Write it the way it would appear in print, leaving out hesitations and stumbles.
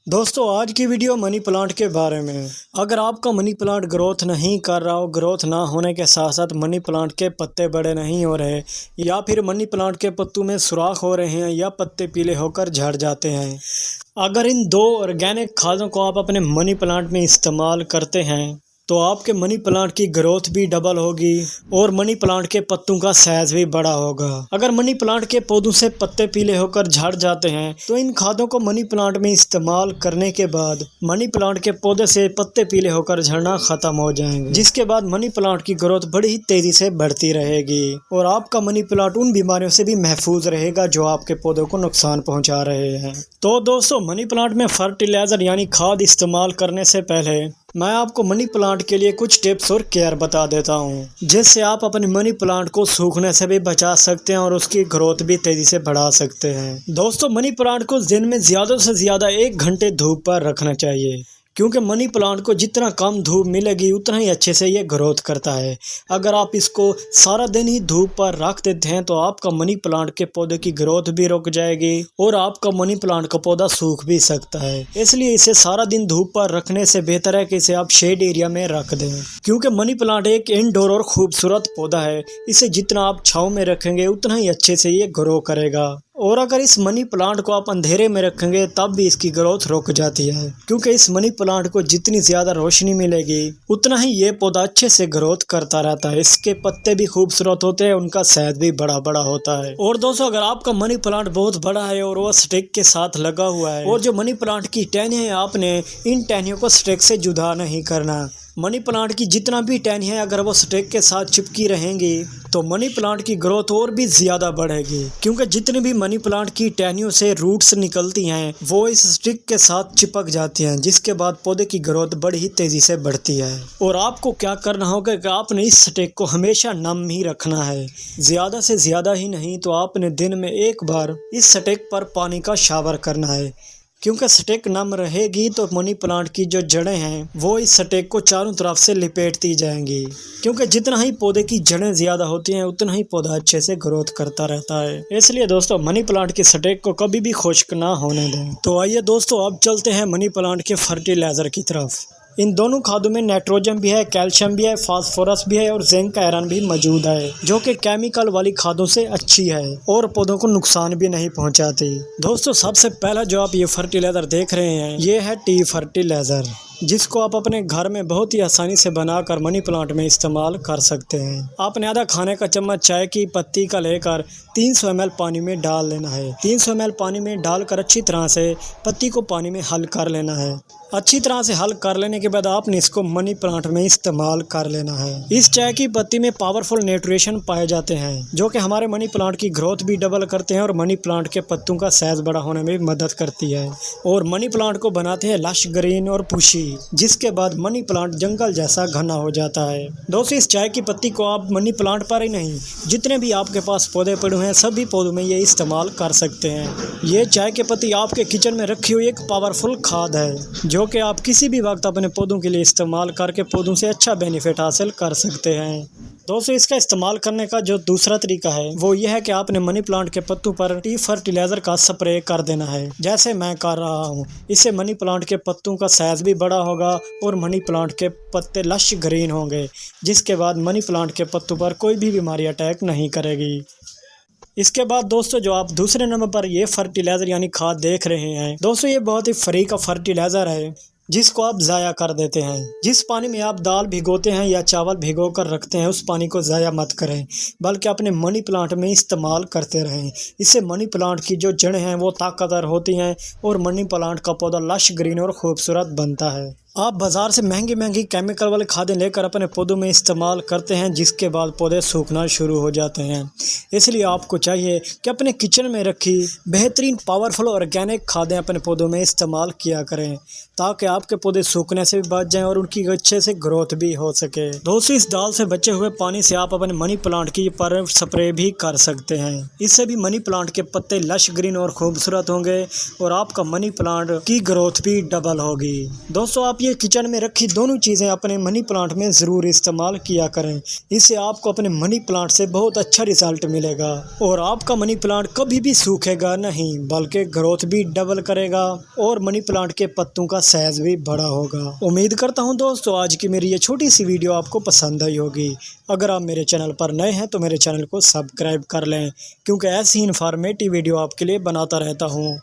दोस्तों आज की वीडियो मनी प्लांट के बारे में है। अगर आपका मनी प्लांट ग्रोथ नहीं कर रहा हो, ग्रोथ ना होने के साथ साथ मनी प्लांट के पत्ते बड़े नहीं हो रहे या फिर मनी प्लांट के पत्तों में सुराख हो रहे हैं या पत्ते पीले होकर झड़ जाते हैं, अगर इन दो ऑर्गेनिक खादों को आप अपने मनी प्लांट में इस्तेमाल करते हैं तो आपके मनी प्लांट की ग्रोथ भी डबल होगी और मनी प्लांट के पत्तों का साइज भी बड़ा होगा। अगर मनी प्लांट के पौधों से पत्ते पीले होकर झड़ जाते हैं तो इन खादों को मनी प्लांट में इस्तेमाल करने के बाद मनी प्लांट के पौधे से पत्ते पीले होकर झड़ना खत्म हो जाएंगे, जिसके बाद मनी प्लांट की ग्रोथ बड़ी ही तेजी से बढ़ती रहेगी और आपका मनी प्लांट उन बीमारियों से भी महफूज रहेगा जो आपके पौधों को नुकसान पहुंचा रहे हैं। तो दोस्तों मनी प्लांट में फर्टिलाइजर यानी खाद इस्तेमाल करने से पहले मैं आपको मनी प्लांट के लिए कुछ टिप्स और केयर बता देता हूं, जिससे आप अपने मनी प्लांट को सूखने से भी बचा सकते हैं और उसकी ग्रोथ भी तेजी से बढ़ा सकते हैं। दोस्तों मनी प्लांट को दिन में ज़्यादा से ज़्यादा 1 घंटे धूप पर रखना चाहिए, क्योंकि मनी प्लांट को जितना कम धूप मिलेगी उतना ही अच्छे से ये ग्रोथ करता है। अगर आप इसको सारा दिन ही धूप पर रख देते हैं तो आपका मनी प्लांट के पौधे की ग्रोथ भी रुक जाएगी और आपका मनी प्लांट का पौधा सूख भी सकता है। इसलिए इसे सारा दिन धूप पर रखने से बेहतर है कि इसे आप शेड एरिया में रख दें, क्योंकि मनी प्लांट एक इंडोर और खूबसूरत पौधा है। इसे जितना आप छाँव में रखेंगे उतना ही अच्छे से ये ग्रो करेगा। और अगर इस मनी प्लांट को आप अंधेरे में रखेंगे तब भी इसकी ग्रोथ रुक जाती है, क्योंकि इस मनी प्लांट को जितनी ज़्यादा रोशनी मिलेगी उतना ही ये पौधा अच्छे से ग्रोथ करता रहता है। इसके पत्ते भी खूबसूरत होते हैं, उनका साइज भी बड़ा बड़ा होता है। और दोस्तों अगर आपका मनी प्लांट बहुत बड़ा है और वो स्टिक के साथ लगा हुआ है और जो मनी प्लांट की टहनियाँ हैं आपने इन टहनियों को स्टिक से जुदा नहीं करना। मनी प्लांट की जितना भी टहनियाँ हैं अगर वो स्टिक के साथ चिपकी रहेंगी तो मनी प्लांट की ग्रोथ और भी ज़्यादा बढ़ेगी, क्योंकि जितनी भी मनी प्लांट की टहनियों से रूट्स निकलती हैं वो इस स्टिक के साथ चिपक जाती हैं, जिसके बाद पौधे की ग्रोथ बड़ी ही तेज़ी से बढ़ती है। और आपको क्या करना होगा कि आपने इस स्टिक को हमेशा नम ही रखना है, ज़्यादा से ज़्यादा ही नहीं तो आपने दिन में 1 बार इस स्टिक पर पानी का शावर करना है, क्योंकि स्टिक नम रहेगी तो मनी प्लांट की जो जड़ें हैं वो इस स्टिक को चारों तरफ से लिपेटती जाएंगी, क्योंकि जितना ही पौधे की जड़ें ज़्यादा होती हैं उतना ही पौधा अच्छे से ग्रोथ करता रहता है। इसलिए दोस्तों मनी प्लांट की स्टिक को कभी भी खुश्क ना होने दें। तो आइए दोस्तों अब चलते हैं मनी प्लांट के फर्टिलाइज़र की तरफ। इन दोनों खादों में नाइट्रोजन भी है, कैल्शियम भी है, फास्फोरस भी है और जिंक आयरन भी मौजूद है, जो कि केमिकल वाली खादों से अच्छी है और पौधों को नुकसान भी नहीं पहुंचाती। दोस्तों सबसे पहला जो आप ये फर्टिलाइजर देख रहे हैं ये है टी फर्टिलाइजर, जिसको आप अपने घर में बहुत ही आसानी से बनाकर मनी प्लांट में इस्तेमाल कर सकते हैं। आपने आधा खाने का चम्मच चाय की पत्ती का लेकर 300 ml पानी में डाल लेना है। 300 ml पानी में डालकर अच्छी तरह से पत्ती को पानी में हल कर लेना है। अच्छी तरह से हल कर लेने के बाद आपने इसको मनी प्लांट में इस्तेमाल कर लेना है। इस चाय की पत्ती में पावरफुल न्यूट्रिशन पाए जाते हैं, जो कि हमारे मनी प्लांट की ग्रोथ भी डबल करते हैं और मनी प्लांट के पत्तों का साइज बड़ा होने में भी मदद करती है और मनी प्लांट को बनाते हैं लश ग्रीन और पुशी, जिसके बाद मनी प्लांट जंगल जैसा घना हो जाता है। दोस्तों इस चाय की पत्ती को आप मनी प्लांट पर ही नहीं जितने भी आपके पास पौधे पड़े हुए हैं सभी पौधों में ये इस्तेमाल कर सकते हैं। ये चाय की पत्ती आपके किचन में रखी हुई एक पावरफुल खाद है, जो कि आप किसी भी वक्त अपने पौधों के लिए इस्तेमाल करके पौधों से अच्छा बेनिफिट हासिल कर सकते हैं। दोस्तों इसका इस्तेमाल करने का जो दूसरा तरीका है वो ये है कि आपने मनी प्लांट के पत्तों पर टी फर्टिलाइजर का स्प्रे कर देना है, जैसे मैं कर रहा हूँ। इससे मनी प्लांट के पत्तों का साइज भी बड़ा होगा और मनी प्लांट के पत्ते लश ग्रीन होंगे, जिसके बाद मनी प्लांट के पत्तों पर कोई भी बीमारी अटैक नहीं करेगी। इसके बाद दोस्तों जो आप दूसरे नंबर पर ये फर्टिलाइजर यानी खाद देख रहे हैं, दोस्तों ये बहुत ही फ्री का फर्टिलाइजर है जिसको आप ज़ाया कर देते हैं। जिस पानी में आप दाल भिगोते हैं या चावल भिगो कर रखते हैं उस पानी को ज़ाया मत करें, बल्कि अपने मनी प्लांट में इस्तेमाल करते रहें। इससे मनी प्लांट की जो जड़ें हैं वो ताकतवर होती हैं और मनी प्लांट का पौधा लश ग्रीन और खूबसूरत बनता है। आप बाज़ार से महंगी महंगी केमिकल वाले खादें लेकर अपने पौधों में इस्तेमाल करते हैं, जिसके बाद पौधे सूखना शुरू हो जाते हैं। इसलिए आपको चाहिए कि अपने किचन में रखी बेहतरीन पावरफुल ऑर्गेनिक खादें अपने पौधों में इस्तेमाल किया करें, ताकि आपके पौधे सूखने से भी बच जाएं और उनकी अच्छे से ग्रोथ भी हो सके। दोस्तों इस दाल से बचे हुए पानी से आप अपने मनी प्लांट की पर स्प्रे भी कर सकते हैं। इससे भी मनी प्लांट के पत्ते लश ग्रीन और खूबसूरत होंगे और आपका मनी प्लांट की ग्रोथ भी डबल होगी। दोस्तों आप आप ये किचन में रखी दोनों चीज़ें अपने मनी प्लांट में ज़रूर इस्तेमाल किया करें। इससे आपको अपने मनी प्लांट से बहुत अच्छा रिजल्ट मिलेगा और आपका मनी प्लांट कभी भी सूखेगा नहीं, बल्कि ग्रोथ भी डबल करेगा और मनी प्लांट के पत्तों का साइज भी बड़ा होगा। उम्मीद करता हूँ दोस्तों आज की मेरी ये छोटी सी वीडियो आपको पसंद आई होगी। अगर आप मेरे चैनल पर नए हैं तो मेरे चैनल को सब्सक्राइब कर लें, क्योंकि ऐसी ही इन्फॉर्मेटिव वीडियो आपके लिए बनाता रहता हूँ।